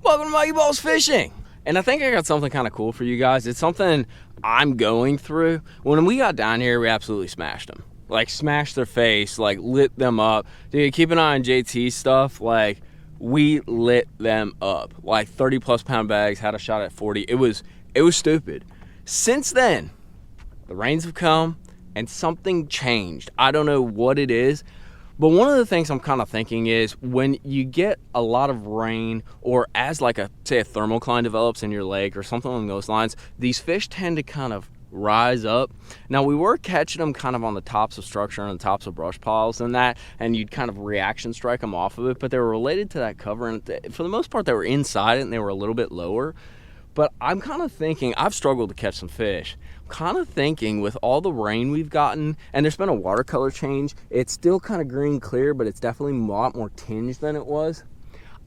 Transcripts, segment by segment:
Welcome to Mikey Balls Fishing. And I think I got something kind of cool for you guys. It's something I'm going through. When we got down here, we absolutely smashed them. Like, smashed their face, like, lit them up. Dude, keep an eye on JT's stuff. Like, we lit them up. Like, 30-plus pound bags, had a shot at 40. It was stupid. Since then, the rains have come, and something changed. I don't know what it is. But one of the things I'm kind of thinking is when you get a lot of rain, or as like say a thermocline develops in your lake or something along those lines, these fish tend to kind of rise up. Now, we were catching them kind of on the tops of structure and the tops of brush piles and that, and you'd kind of reaction strike them off of it, but they were related to that cover, and for the most part they were inside it and they were a little bit lower. But I'm kind of thinking, I've struggled to catch some fish. I'm kind of thinking with all the rain we've gotten, and there's been a watercolor change, it's still kind of green clear, but it's definitely a lot more tinged than it was.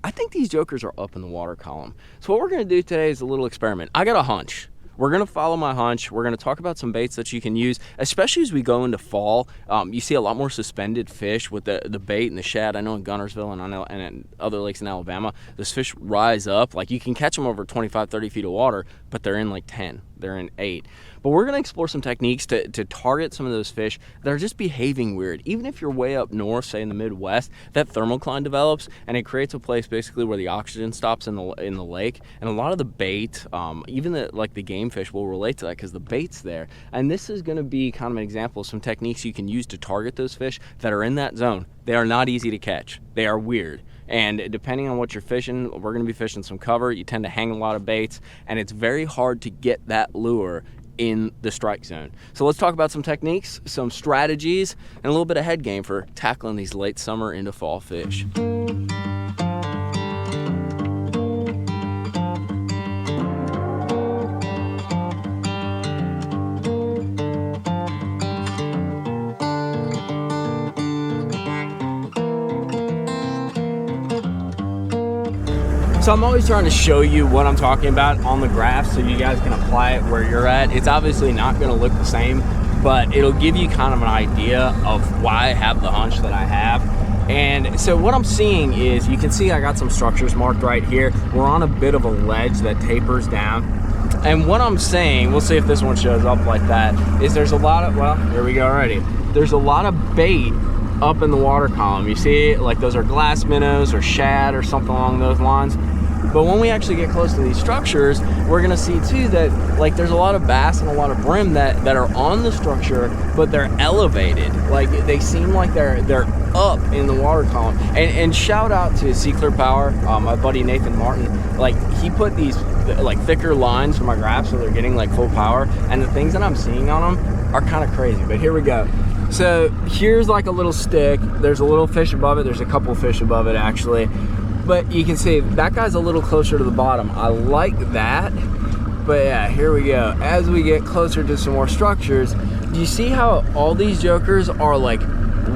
I think these jokers are up in the water column. So what we're gonna do today is a little experiment. I got a hunch. We're gonna follow my hunch. We're gonna talk about some baits that you can use, especially as we go into fall. You see a lot more suspended fish with the bait and the shad. I know in Gunnersville and in other lakes in Alabama, those fish rise up. Like, you can catch them over 25, 30 feet of water, but they're in like 10, they're in 8. But we're gonna explore some techniques to target some of those fish that are just behaving weird. Even if you're way up north, say in the Midwest, that thermocline develops and it creates a place basically where the oxygen stops in the lake. And a lot of the bait, even the game fish will relate to that because the bait's there. And this is gonna be kind of an example of some techniques you can use to target those fish that are in that zone. They are not easy to catch. They are weird. And depending on what you're fishing, we're gonna be fishing some cover. You tend to hang a lot of baits, and it's very hard to get that lure in the strike zone. So let's talk about some techniques, some strategies, and a little bit of head game for tackling these late summer into fall fish. So I'm always trying to show you what I'm talking about on the graph so you guys can apply it where you're at. It's obviously not going to look the same, but it'll give you kind of an idea of why I have the hunch that I have. And so what I'm seeing is, you can see I got some structures marked right here. We're on a bit of a ledge that tapers down. And what I'm saying, we'll see if this one shows up like that, is there's a lot of, well, here we go already. There's a lot of bait up in the water column. You see, like, those are glass minnows or shad or something along those lines. But when we actually get close to these structures, we're gonna see too that, like, there's a lot of bass and a lot of brim that are on the structure, but they're elevated. Like, they seem like they're up in the water column. And shout out to Sea Clear Power, my buddy Nathan Martin. Like, he put these like thicker lines for my graphs so they're getting like full power, and the things that I'm seeing on them are kind of crazy. But here we go. So here's like a little stick. There's a little fish above it. There's a couple fish above it actually. But you can see that guy's a little closer to the bottom. I like that. But yeah, here we go. As we get closer to some more structures, do you see how all these jokers are like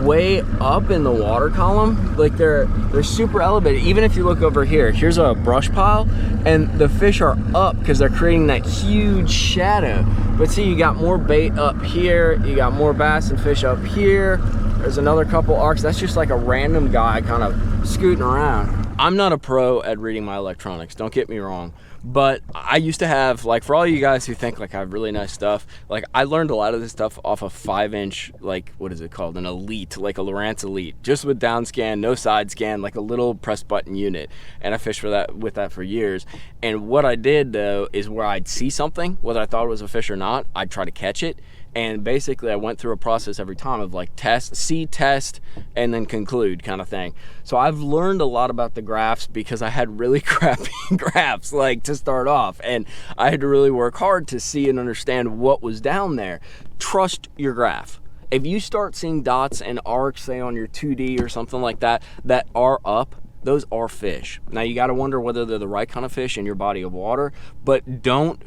way up in the water column? Like, they're super elevated. Even if you look over here, here's a brush pile, and the fish are up because they're creating that huge shadow. But see, you got more bait up here, you got more bass and fish up here. There's another couple arcs. That's just like a random guy kind of scooting around. I'm not a pro at reading my electronics, don't get me wrong, but I used to have, like, for all you guys who think like I have really nice stuff, like, I learned a lot of this stuff off a 5-inch, like, what is it called, an Elite, like a Lowrance Elite, just with down scan, no side scan, like a little press button unit. And I fished with that for years. And what I did though is, where I'd see something, whether I thought it was a fish or not, I'd try to catch it. And basically I went through a process every time of like see, test, and then conclude kind of thing. So I've learned a lot about the graphs because I had really crappy graphs, like, to start off, and I had to really work hard to see and understand what was down there. Trust your graph. If you start seeing dots and arcs, say on your 2D or something like that, that are up, those are fish. Now, you got to wonder whether they're the right kind of fish in your body of water, but don't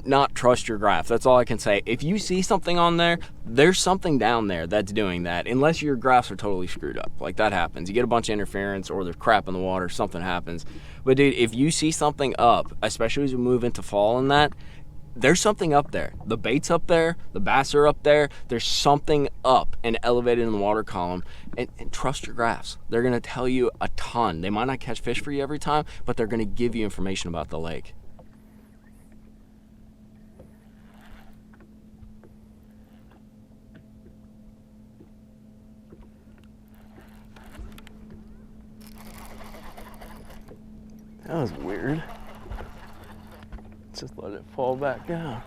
not trust your graph. That's all I can say. If you see something on there, there's something down there that's doing that, unless your graphs are totally screwed up. Like, that happens. You get a bunch of interference, or there's crap in the water, something happens. But dude, if you see something up, especially as we move into fall and that, there's something up there. The bait's up there, the bass are up there. There's something up and elevated in the water column. And trust your graphs. They're gonna tell you a ton. They might not catch fish for you every time, but they're gonna give you information about the lake. That was weird. Just let it fall back down.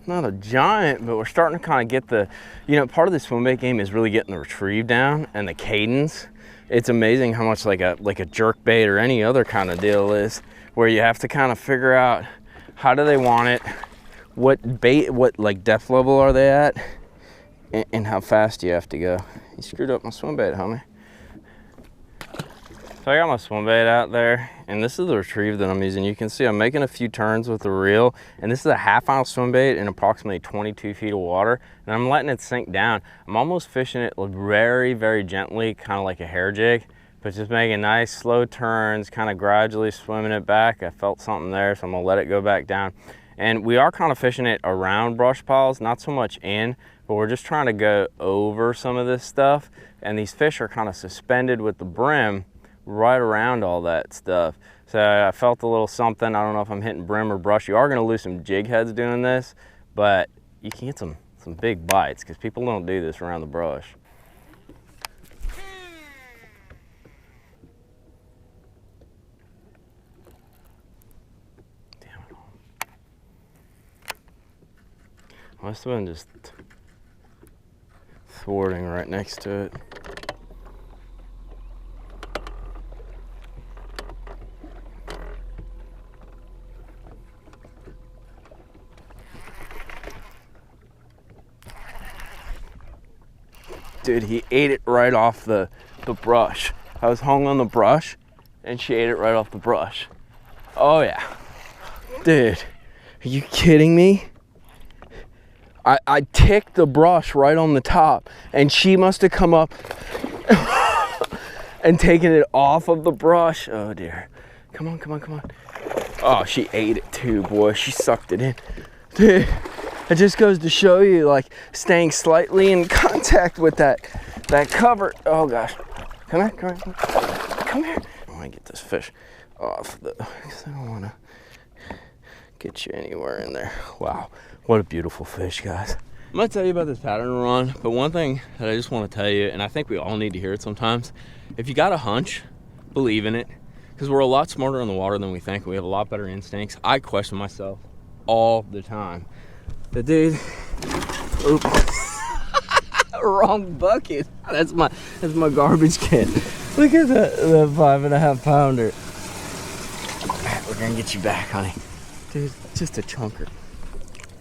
Not a giant, but we're starting to kind of get the, you know, part of the swim bait game is really getting the retrieve down and the cadence. It's amazing how much like a jerk bait or any other kind of deal is, where you have to kind of figure out how do they want it, what bait, what like depth level are they at, and how fast you have to go. You screwed up my swim bait, homie. So I got my swim bait out there, and this is the retrieve that I'm using. You can see I'm making a few turns with the reel, and this is a 1/2 ounce swim bait in approximately 22 feet of water, and I'm letting it sink down. I'm almost fishing it very, very gently, kind of like a hair jig, but just making nice slow turns, kind of gradually swimming it back. I felt something there, so I'm gonna let it go back down. And we are kind of fishing it around brush piles, not so much in, but we're just trying to go over some of this stuff, and these fish are kind of suspended with the brim right around all that stuff. So I felt a little something. I don't know if I'm hitting brim or brush. You are going to lose some jig heads doing this, but you can get some big bites because people don't do this around the brush. Damn it. Must have been just thwarting right next to it. Dude, he ate it right off the brush. I was hung on the brush and she ate it right off the brush. Oh yeah. Dude, are you kidding me? I ticked the brush right on the top and she must have come up and taken it off of the brush. Oh dear. Come on, come on, come on. Oh, she ate it too, boy. She sucked it in. Dude. It just goes to show you, like, staying slightly in contact with that cover. Oh gosh, come here, come here, come here. I want to get this fish off because I don't want to get you anywhere in there. Wow, what a beautiful fish, guys. I'm gonna tell you about this pattern run, but one thing that I just want to tell you, and I think we all need to hear it sometimes, if you got a hunch, believe in it, because we're a lot smarter on the water than we think. We have a lot better instincts. I question myself all the time. The dude, oops, wrong bucket. That's my garbage can. Look at that 5.5 pounder. All right, we're gonna get you back, honey. Dude, just a chunker.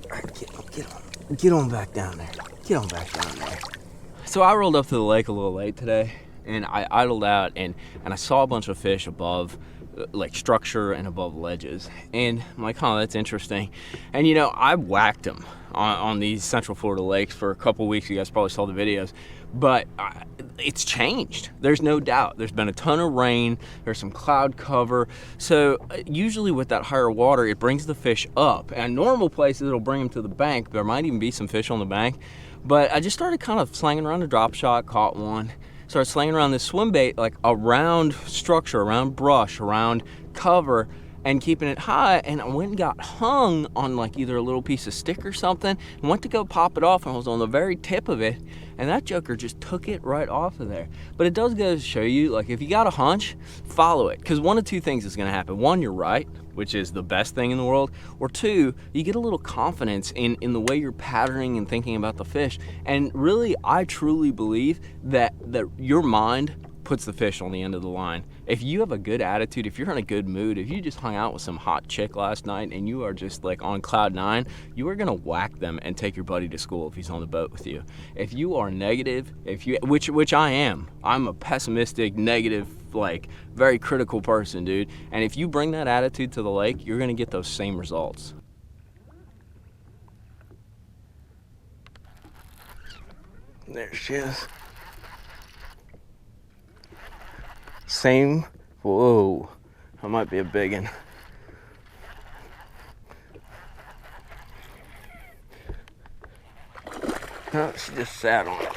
All right, get on back down there. Get on back down there. So I rolled up to the lake a little late today, and I idled out, and I saw a bunch of fish above, like structure and above ledges, and I'm like, oh, that's interesting. And you know, I whacked them on these Central Florida lakes for a couple weeks. You guys probably saw the videos, but it's changed. There's no doubt. There's been a ton of rain. There's some cloud cover. So usually with that higher water, it brings the fish up. And normal places, it'll bring them to the bank. There might even be some fish on the bank. But I just started kind of slanging around a drop shot, caught one. Started slinging around this swim bait, like around structure, around brush, around cover, and keeping it high. And I went and got hung on like either a little piece of stick or something, and went to go pop it off, and I was on the very tip of it, and that joker just took it right off of there. But it does go to show you, like, if you got a hunch, follow it, because one of two things is going to happen. One, you're right, which is the best thing in the world, or two, you get a little confidence in the way you're patterning and thinking about the fish. And really, I truly believe that your mind puts the fish on the end of the line. If you have a good attitude, if you're in a good mood, if you just hung out with some hot chick last night and you are just like on cloud 9, you are gonna whack them and take your buddy to school if he's on the boat with you. If you are negative, which I am, I'm a pessimistic, negative, like very critical person, dude. And if you bring that attitude to the lake, you're gonna get those same results. There she is. Same, whoa, that might be a big one. Oh, she just sat on it.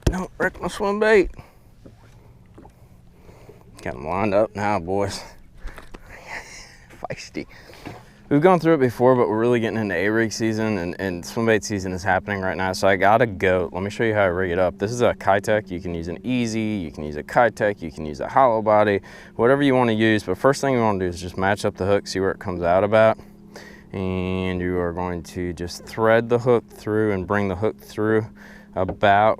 Don't wreck my swim bait. Got them lined up now, boys. Feisty. We've gone through it before, but we're really getting into A-rig season, and swim bait season is happening right now. So I got a goat. Let me show you how I rig it up. This is a Kitech. You can use an Easy, you can use a Kitech, you can use a hollow body, whatever you want to use. But first thing you want to do is just match up the hook, see where it comes out about. And you are going to just thread the hook through and bring the hook through about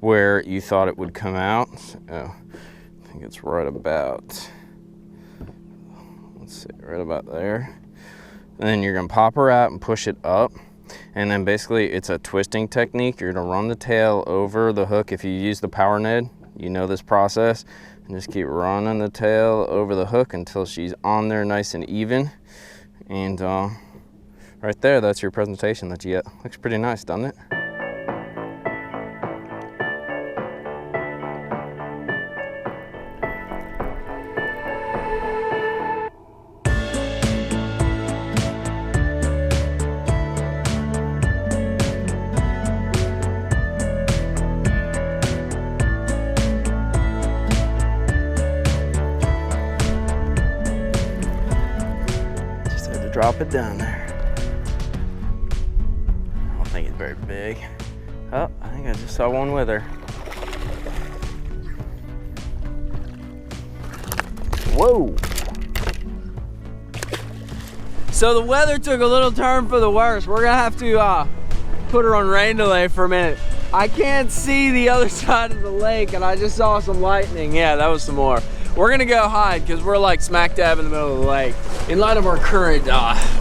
where you thought it would come out. So, I think it's right about, let's see, right about there. And then you're gonna pop her out and push it up. And then basically it's a twisting technique. You're gonna run the tail over the hook. If you use the power Ned, you know this process. And just keep running the tail over the hook until she's on there nice and even. And right there, that's your presentation that you get. Looks pretty nice, doesn't it? Drop it down there. I don't think it's very big. Oh, I think I just saw one with her. Whoa. So the weather took a little turn for the worse. We're gonna have to put her on rain delay for a minute. I can't see the other side of the lake and I just saw some lightning. Yeah, that was some more. We're gonna go hide because we're like smack dab in the middle of the lake. In light of our current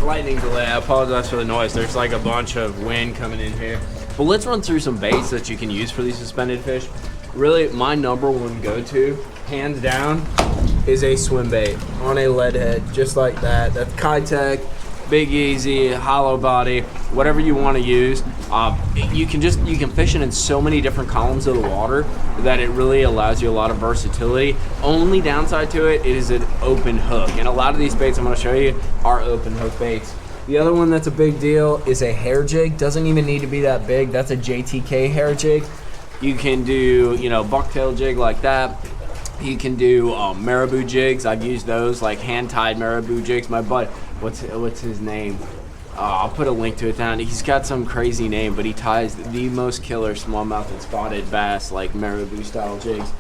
lightning delay, I apologize for the noise. There's like a bunch of wind coming in here. But let's run through some baits that you can use for these suspended fish. Really, my number one go-to, hands down, is a swim bait on a lead head, just like that. That's Kitech, Big Easy, hollow body, whatever you want to use. You can fish it in so many different columns of the water that it really allows you a lot of versatility. Only downside to it is an open hook, and a lot of these baits I'm going to show you are open hook baits. The other one that's a big deal is a hair jig. Doesn't even need to be that big. That's a JTK hair jig. You can do, you know, bucktail jig like that. You can do marabou jigs. I've used those, like hand-tied marabou jigs. My buddy, what's his name? I'll put a link to it down. He's got some crazy name, but he ties the most killer smallmouth and spotted bass, like marabou style jigs.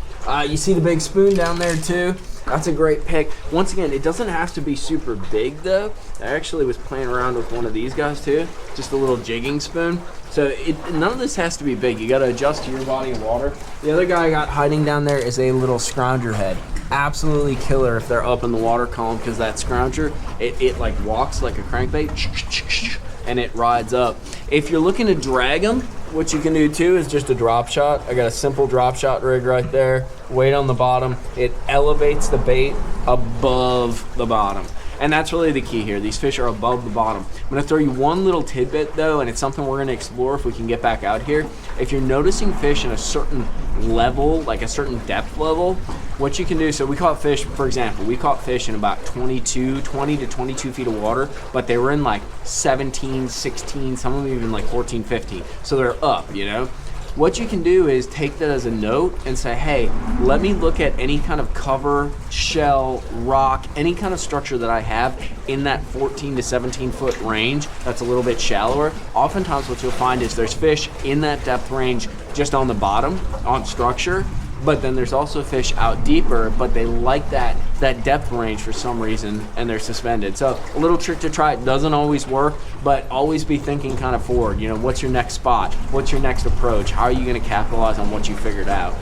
You see the big spoon down there too? That's a great pick. Once again, it doesn't have to be super big though. I actually was playing around with one of these guys too, just a little jigging spoon. So none of this has to be big. You gotta adjust to your body of water. The other guy I got hiding down there is a little scrounger head. Absolutely killer if they're up in the water column, because that scrounger, it like walks like a crankbait and it rides up. If you're looking to drag them, what you can do too is just a drop shot. I got a simple drop shot rig right there. Weight on the bottom. It elevates the bait above the bottom. And that's really the key here. These fish are above the bottom. I'm gonna throw you one little tidbit though, and it's something we're gonna explore if we can get back out here. If you're noticing fish in a certain level, like a certain depth level, what you can do, so we caught fish, for example, we caught fish in about 20 to 22 feet of water, but they were in like 17, 16, some of them even like 14, 15. So they're up, you know? What you can do is take that as a note and say, hey, let me look at any kind of cover, shell, rock, any kind of structure that I have in that 14 to 17 foot range that's a little bit shallower. Oftentimes what you'll find is there's fish in that depth range just on the bottom, on structure, but then there's also fish out deeper, but they like that depth range for some reason, and they're suspended. So a little trick to try. It doesn't always work, but always be thinking kind of forward. You know, what's your next spot? What's your next approach? How are you going to capitalize on what you figured out?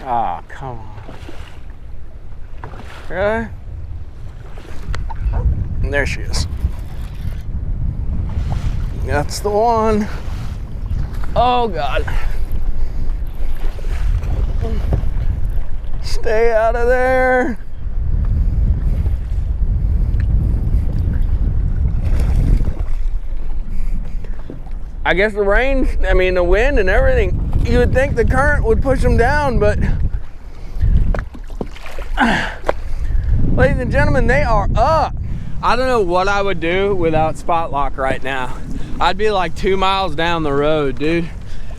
Ah, oh, come on. Really? And there she is. That's the one. Oh God. Stay out of there. I guess the rain, I mean the wind and everything, you would think the current would push them down, but Ladies and gentlemen, they are up. I don't know what I would do without spot lock right now. I'd be like 2 miles down the road, dude.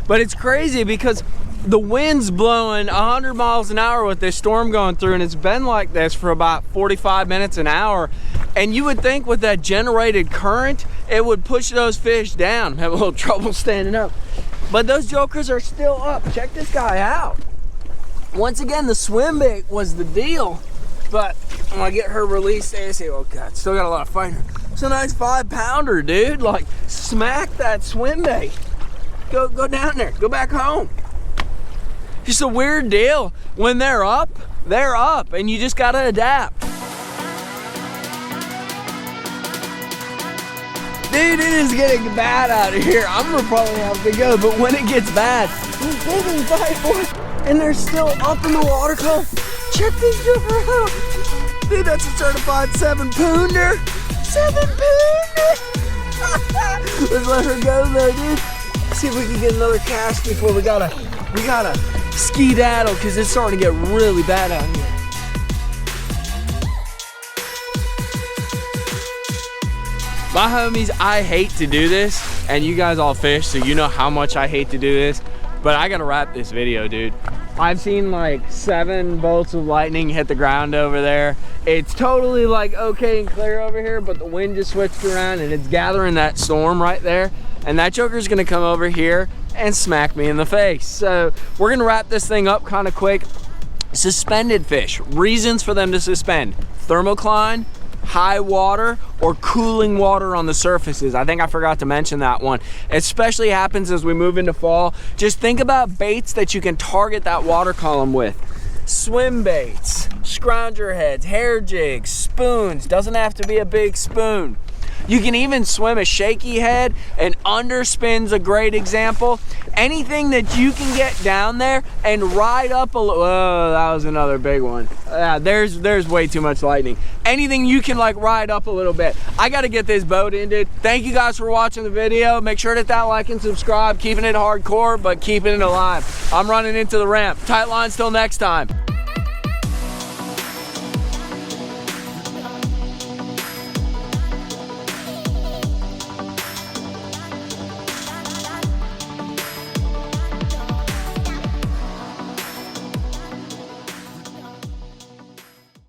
But it's crazy because the wind's blowing 100 miles an hour with this storm going through, and it's been like this for about 45 minutes an hour. And you would think with that generated current, it would push those fish down. I'm having a little trouble standing up. But those jokers are still up. Check this guy out. Once again, the swim bait was the deal. But I'm gonna get her released ASAP. Oh God, still got a lot of fight. It's a nice 5-pounder, dude. Like, smack that swim bait. Go down there, go back home. Just a weird deal. When they're up, and you just gotta adapt. Dude, it is getting bad out of here. I'm gonna probably have to go, but when it gets bad, they can fight for it, and they're still up in the water column. Check this joker out. Dude, that's a certified 7-pounder. 7-pounder. Let's let her go though, dude. See if we can get another cast before we gotta skedaddle, because it's starting to get really bad out here. My homies, I hate to do this, and you guys all fish, so you know how much I hate to do this, but I gotta wrap this video, dude. I've seen like 7 bolts of lightning hit the ground over there. It's totally like okay and clear over here, but the wind just switched around and it's gathering that storm right there. And that joker's gonna come over here and smack me in the face. So we're gonna wrap this thing up kind of quick. Suspended fish, reasons for them to suspend: thermocline, high water, or cooling water on the surfaces. I think I forgot to mention that one. Especially happens as we move into fall. Just think about baits that you can target that water column with. Swim baits, scrounger heads, hair jigs, spoons. Doesn't have to be a big spoon. You can even swim a shaky head, and underspin's a great example. Anything that you can get down there and ride up a little. Oh, that was another big one. There's way too much lightning. Anything you can like ride up a little bit. I gotta get this boat ended. Thank you guys for watching the video. Make sure to hit that like and subscribe. Keeping it hardcore, but keeping it alive. I'm running into the ramp. Tight lines till next time.